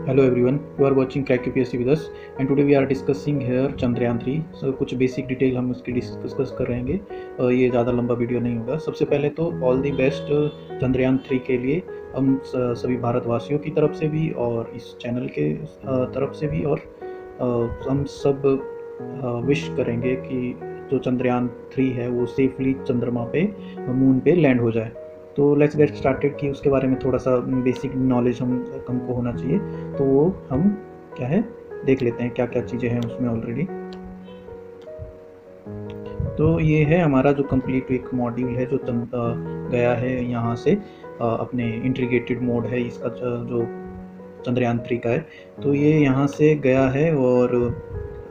Hello everyone, you are watching Crack UPSC with us and today we are discussing here Chandrayaan 3। कुछ basic detail हम उसकी discuss कर रहेंगे। ये ज़्यादा लंबा वीडियो नहीं होगा। सबसे पहले तो ऑल दी बेस्ट चंद्रयान 3 के लिए हम सभी भारतवासियों की तरफ से भी और इस चैनल के तरफ से भी, और हम सब विश करेंगे कि जो चंद्रयान 3 है वो सेफली चंद्रमा पे, मून पे लैंड हो जाए। तो लेट्स गेट स्टार्टेड कि उसके बारे में थोड़ा सा बेसिक नॉलेज हमको होना चाहिए। तो वो हम क्या है देख लेते हैं क्या क्या चीज़ें हैं उसमें ऑलरेडी। तो ये है हमारा जो कंप्लीट एक मॉड्यूल है जो गया है यहाँ से, अपने इंटीग्रेटेड मोड है इसका जो चंद्रयान 3 का है। तो ये यहाँ से गया है और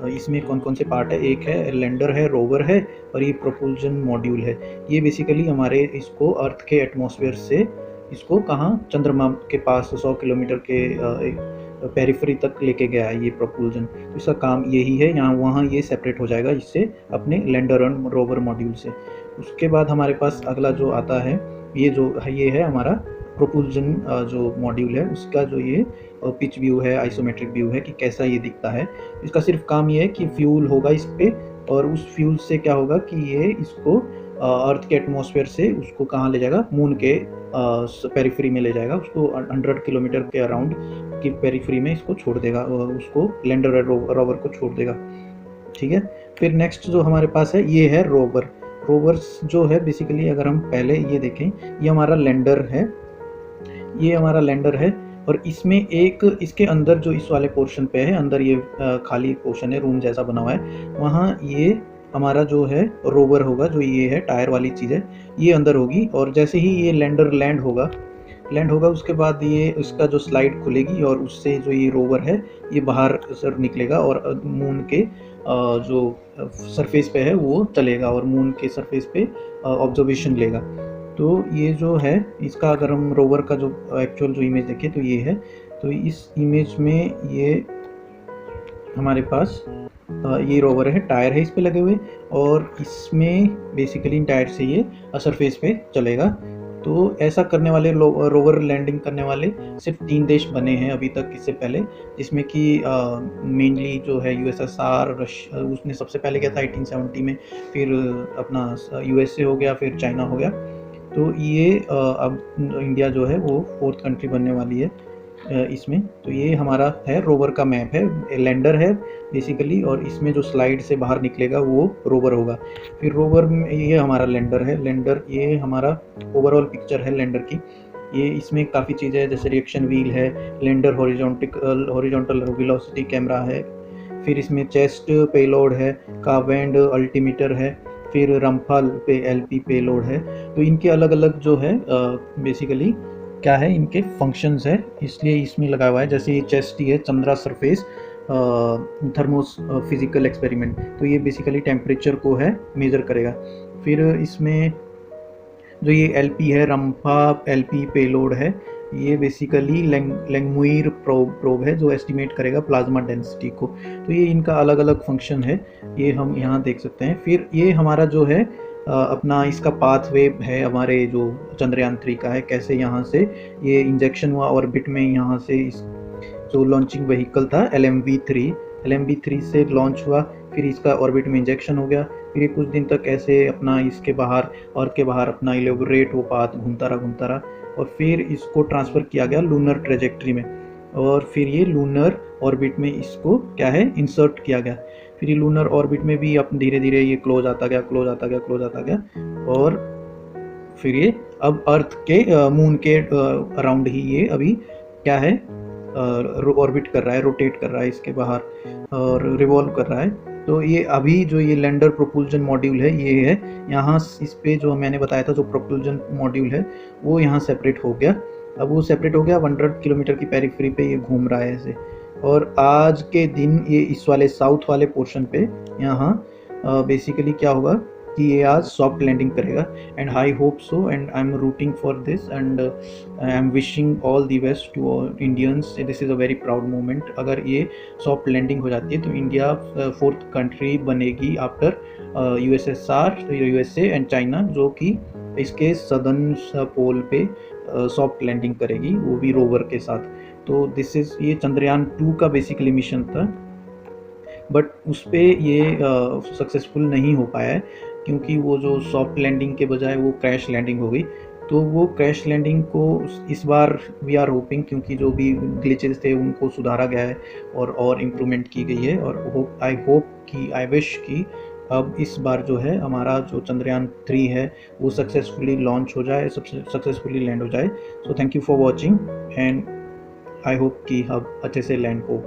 इसमें कौन कौन से पार्ट है, एक है लैंडर है, रोवर है और ये प्रोपल्शन मॉड्यूल है। ये बेसिकली हमारे इसको अर्थ के एटमॉस्फेयर से इसको कहाँ चंद्रमा के पास 100 किलोमीटर के पेरिफेरी तक लेके गया है ये प्रोपल्शन। तो इसका काम यही है, यहाँ वहाँ ये सेपरेट हो जाएगा इससे अपने लैंडर और रोवर मॉड्यूल से। उसके बाद हमारे पास अगला जो आता है ये है हमारा प्रोपल्शन जो मॉड्यूल है उसका जो ये पिच व्यू है, आइसोमेट्रिक व्यू है कि कैसा ये दिखता है। इसका सिर्फ काम ये है कि फ्यूल होगा इस पे और उस फ्यूल से क्या होगा कि ये इसको अर्थ के एटमॉस्फेयर से उसको कहाँ ले जाएगा, मून के पेरिफेरी में ले जाएगा, उसको 100 किलोमीटर के अराउंड की पेरिफेरी में इसको छोड़ देगा और उसको लैंडर रोवर को छोड़ देगा। ठीक है, फिर नेक्स्ट जो हमारे पास है ये है रोवर। रोवर्स जो है बेसिकली अगर हम पहले ये देखें, ये हमारा लैंडर है, ये हमारा लैंडर है और इसमें एक इसके अंदर जो इस वाले पोर्शन पे है, अंदर ये खाली पोर्शन है, रूम जैसा बना हुआ है, वहाँ ये हमारा जो है रोवर होगा, जो ये है टायर वाली चीज़ है, ये अंदर होगी। और जैसे ही ये लैंडर लैंड होगा उसके बाद ये इसका जो स्लाइड खुलेगी और उससे जो ये रोवर है ये बाहर सर निकलेगा और मून के जो सरफेस पे है वो चलेगा और मून के सरफेस पे ऑब्जर्वेशन लेगा। तो ये जो है इसका अगर हम रोवर का जो एक्चुअल जो इमेज देखें तो ये है। तो इस इमेज में ये हमारे पास ये रोवर है, टायर है इस पे लगे हुए और इसमें बेसिकली टायर से ये सरफेस पे चलेगा। तो ऐसा करने वाले रोवर लैंडिंग करने वाले सिर्फ 3 देश बने हैं अभी तक इससे पहले, जिसमें कि मेनली जो है यूएसएसआर, रशिया उसने सबसे पहले किया था 1870 में, फिर अपना यूएसए हो गया, फिर चाइना हो गया। तो ये अब इंडिया जो है वो 4th कंट्री बनने वाली है इसमें। तो ये हमारा है रोवर का मैप है, लैंडर है बेसिकली, और इसमें जो स्लाइड से बाहर निकलेगा वो रोवर होगा। फिर रोवर में ये हमारा लैंडर है, लैंडर ये हमारा ओवरऑल पिक्चर है लैंडर की। ये इसमें काफ़ी चीज़ें है जैसे रिएक्शन व्हील है, लैंडर हॉरिजॉन्टल वेलोसिटी कैमरा है, फिर इसमें चेस्ट पेलोड है, कावेंड अल्टीमीटर है, फिर रम्फाल पे एलपी पेलोड है। तो इनके अलग अलग जो है बेसिकली क्या है, इनके फंक्शंस है, इसलिए इसमें लगा हुआ है। जैसे ये चेस्ट है, Chandra surface thermos physical experiment, तो ये बेसिकली टेम्परेचर को है मेज़र करेगा। फिर इसमें जो ये एलपी है, रम्फा एलपी पेलोड है, ये बेसिकली लैंगमुइर प्रोब है जो एस्टिमेट करेगा प्लाज्मा डेंसिटी को। तो ये इनका अलग अलग फंक्शन है, ये हम यहाँ देख सकते हैं। फिर ये हमारा जो है अपना इसका पाथवे है हमारे जो चंद्रयान 3 का है, कैसे यहाँ से ये इंजेक्शन हुआ ऑर्बिट में, यहाँ से इस जो लॉन्चिंग व्हीकल था LMV3 से लॉन्च हुआ, फिर इसका ऑर्बिट में इंजेक्शन हो गया, फिर ये कुछ दिन तक ऐसे अपना इसके बाहर और के बाहर अपना इलेबोरेट वो पाथ घूमता रहा और फिर इसको ट्रांसफ़र किया गया लूनर ट्रेजेक्ट्री में और फिर ये लूनर ऑर्बिट में इसको क्या है इंसर्ट किया गया। फिर ये लूनर ऑर्बिट में भी अब धीरे धीरे ये क्लोज आता गया और फिर ये अब अर्थ के मून के अराउंड ही ये अभी क्या है ऑर्बिट कर रहा है, रोटेट कर रहा है इसके बाहर और रिवॉल्व कर रहा है। तो ये अभी जो ये लैंडर प्रोपल्शन मॉड्यूल है ये है यहाँ इस पे जो मैंने बताया था, जो प्रोपल्शन मॉड्यूल है वो यहाँ सेपरेट हो गया। अब वो सेपरेट हो गया, 100 किलोमीटर की पेरिफेरी पे ये घूम रहा है ऐसे। और आज के दिन ये इस वाले साउथ वाले पोर्शन पे यहाँ बेसिकली क्या होगा कि ये आज सॉफ्ट लैंडिंग करेगा and I hope so and I am rooting for this and I am wishing all the best to all Indians. This is a very proud moment. अगर ये सॉफ्ट लैंडिंग हो जाती है तो इंडिया 4th कंट्री बनेगी after USSR, USA and China, जो कि इसके सदर्न पोल पे सॉफ्ट लैंडिंग करेगी, वो भी रोवर के साथ। तो ये चंद्रयान 2 का बेसिकली मिशन था, बट उस पे ये सक्सेसफुल नहीं हो पाया है, क्योंकि वो जो सॉफ्ट लैंडिंग के बजाय वो क्रैश लैंडिंग हो गई। तो वो क्रैश लैंडिंग को इस बार वी आर होपिंग, क्योंकि जो भी ग्लिचेस थे उनको सुधारा गया है और इम्प्रूवमेंट की गई है, और आई विश कि अब इस बार जो है हमारा जो चंद्रयान 3 है वो सक्सेसफुली लॉन्च हो जाए, सक्सेसफुली लैंड हो जाए। So thank you for watching, and I hope कि अब अच्छे से लैंड हो।